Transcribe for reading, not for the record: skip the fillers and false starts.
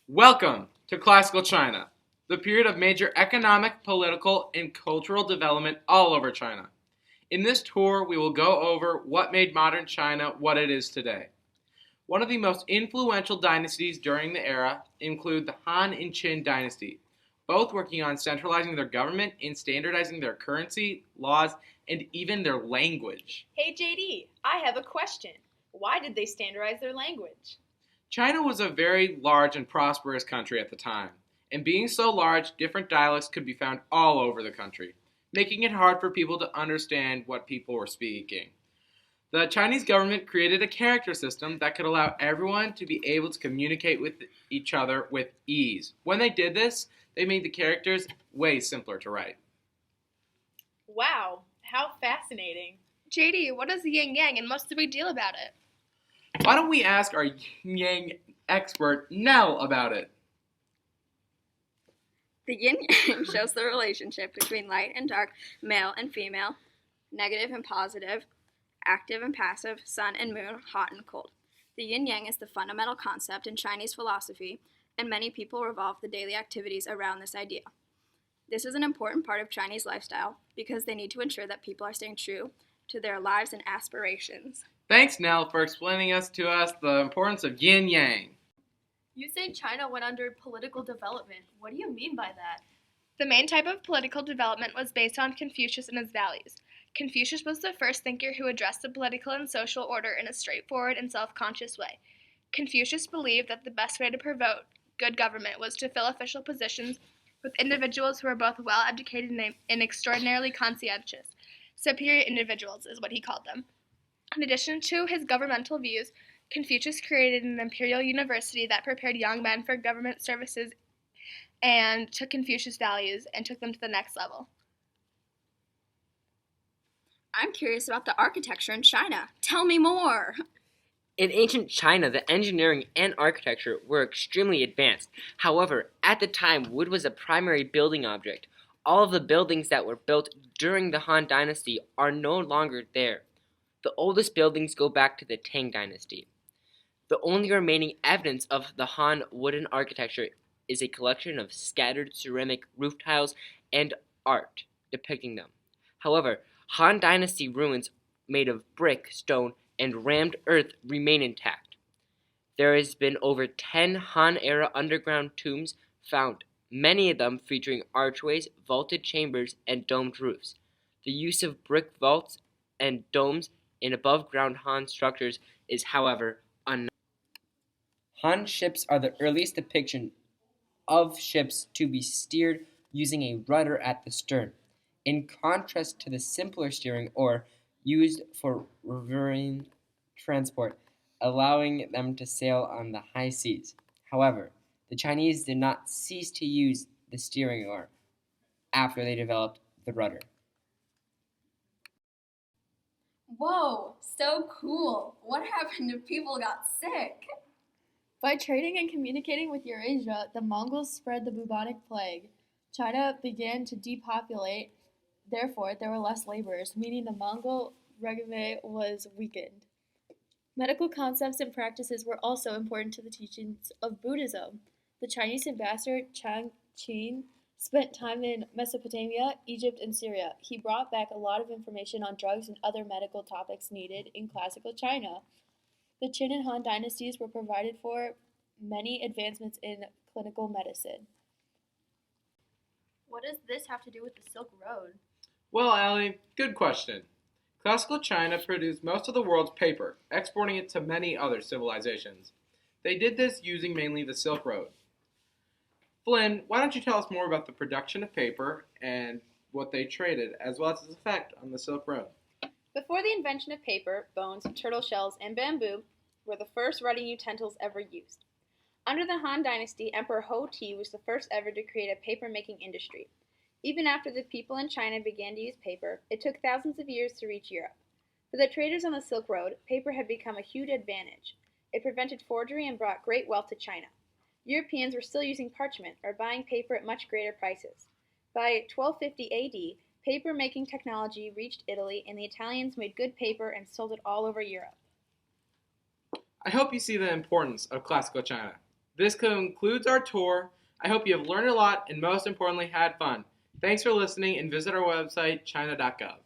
Welcome to Classical China, the period of major economic, political, and cultural development all over China. In this tour, we will go over what made modern China what it is today. One of the most influential dynasties during the era include the Han and Qin dynasty, both working on centralizing their government and standardizing their currency, laws, and even their language. Hey JD, I have a question. Why did they standardize their language? China was a very large and prosperous country at the time, and being so large, different dialects could be found all over the country, making it hard for people to understand what people were speaking. The Chinese government created a character system that could allow everyone to be able to communicate with each other with ease. When they did this, they made the characters way simpler to write. Wow, how fascinating. JD, what is the yin yang and what's the big deal about it? Why don't we ask our yin yang expert, Nell, about it? The yin yang shows the relationship between light and dark, male and female, negative and positive, active and passive, sun and moon, hot and cold. The yin yang is the fundamental concept in Chinese philosophy, and many people revolve the daily activities around this idea. This is an important part of Chinese lifestyle because they need to ensure that people are staying true to their lives and aspirations. Thanks, Nell, for explaining to us the importance of yin yang. You say China went under political development. What do you mean by that? The main type of political development was based on Confucius and his values. Confucius was the first thinker who addressed the political and social order in a straightforward and self-conscious way. Confucius believed that the best way to promote good government was to fill official positions with individuals who were both well-educated and extraordinarily conscientious. Superior individuals is what he called them. In addition to his governmental views, Confucius created an imperial university that prepared young men for government services and took Confucius' values and took them to the next level. I'm curious about the architecture in China. Tell me more. In ancient China, the engineering and architecture were extremely advanced. However, at the time, wood was a primary building object. All of the buildings that were built during the Han Dynasty are no longer there. The oldest buildings go back to the Tang Dynasty. The only remaining evidence of the Han wooden architecture is a collection of scattered ceramic roof tiles and art depicting them. However, Han Dynasty ruins made of brick, stone, and rammed earth remain intact. There has been over 10 Han-era underground tombs found, many of them featuring archways, vaulted chambers, and domed roofs. The use of brick vaults and domes in above-ground Han structures is, however, unknown. Han ships are the earliest depiction of ships to be steered using a rudder at the stern, in contrast to the simpler steering oar used for riverine transport, allowing them to sail on the high seas. However, the Chinese did not cease to use the steering oar after they developed the rudder. Whoa, so cool. What happened if people got sick? By trading and communicating with Eurasia, the Mongols spread the bubonic plague. China began to depopulate, therefore there were less laborers, meaning the Mongol regime was weakened. Medical concepts and practices were also important to the teachings of Buddhism. The Chinese ambassador Chang Qin spent time in Mesopotamia, Egypt, and Syria. He brought back a lot of information on drugs and other medical topics needed in classical China. The Qin and Han dynasties were provided for many advancements in clinical medicine. What does this have to do with the Silk Road? Well, Allie, good question. Classical China produced most of the world's paper, exporting it to many other civilizations. They did this using mainly the Silk Road. Flynn, why don't you tell us more about the production of paper and what they traded, as well as its effect on the Silk Road? Before the invention of paper, bones, turtle shells, and bamboo were the first writing utensils ever used. Under the Han Dynasty, Emperor Ho-Ti was the first ever to create a paper-making industry. Even after the people in China began to use paper, it took thousands of years to reach Europe. For the traders on the Silk Road, paper had become a huge advantage. It prevented forgery and brought great wealth to China. Europeans were still using parchment or buying paper at much greater prices. By 1250 AD, paper-making technology reached Italy, and the Italians made good paper and sold it all over Europe. I hope you see the importance of classical China. This concludes our tour. I hope you have learned a lot and most importantly had fun. Thanks for listening and visit our website, china.gov.